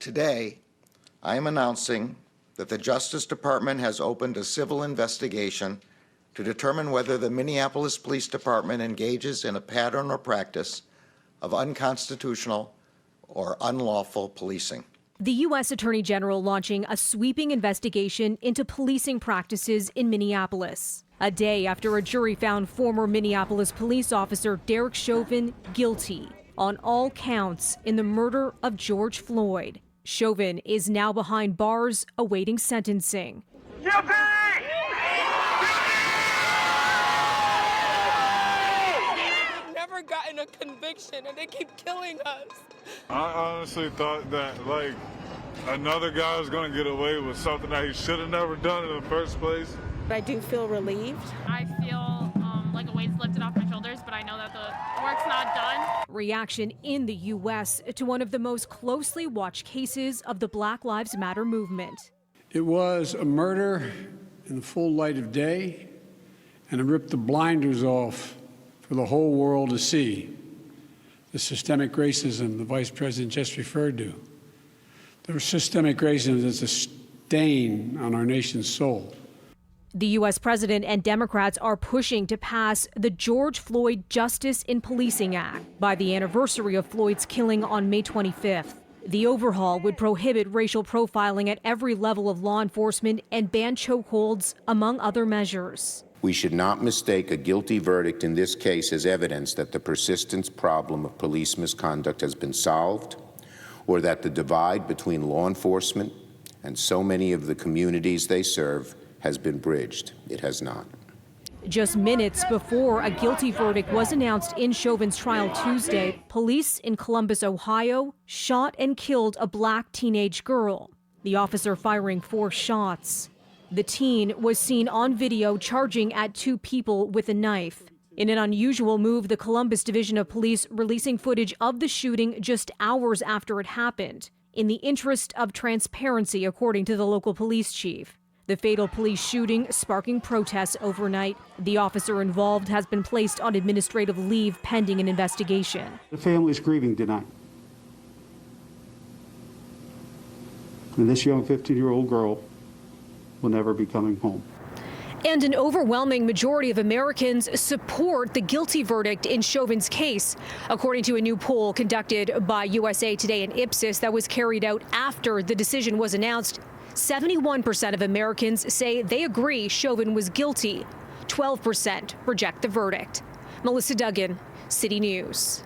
Today, I am announcing that the Justice Department has opened a civil investigation to determine whether the Minneapolis Police Department engages in a pattern or practice of unconstitutional or unlawful policing. The U.S. Attorney General launching a sweeping investigation into policing practices in Minneapolis, a day after a jury found former Minneapolis police officer Derek Chauvin guilty on all counts in the murder of George Floyd. Chauvin is now behind bars awaiting sentencing. We've never gotten a conviction and they keep killing us. I honestly thought that another guy was going to get away with something that he should have never done in the first place. I do feel relieved. I feel like a weight's lifted off my shoulders, but I know that the work's not done. Reaction in the U.S. to one of the most closely watched cases of the Black Lives Matter movement. It was a murder in the full light of day, and it ripped the blinders off for the whole world to see. The systemic racism the Vice President just referred to. The systemic racism is a stain on our nation's soul. The U.S. president and Democrats are pushing to pass the George Floyd Justice in Policing Act by the anniversary of Floyd's killing on May 25th. The overhaul would prohibit racial profiling at every level of law enforcement and ban chokeholds, among other measures. We should not mistake a guilty verdict in this case as evidence that the persistent problem of police misconduct has been solved, or that the divide between law enforcement and so many of the communities they serve has been bridged. It has not. Just minutes before a guilty verdict was announced in Chauvin's trial Tuesday, police in Columbus, Ohio, shot and killed a black teenage girl, the officer firing 4 shots. The teen was seen on video charging at 2 people with a knife. In an unusual move, the Columbus Division of Police releasing footage of the shooting just hours after it happened, in the interest of transparency, according to the local police chief. The fatal police shooting sparking protests overnight. The officer involved has been placed on administrative leave pending an investigation. The family is grieving tonight. And this young 15-year-old girl will never be coming home. And an overwhelming majority of Americans support the guilty verdict in Chauvin's case, according to a new poll conducted by USA Today and Ipsos that was carried out after the decision was announced. 71% of Americans say they agree Chauvin was guilty. 12% reject the verdict. Melissa Duggan, City News.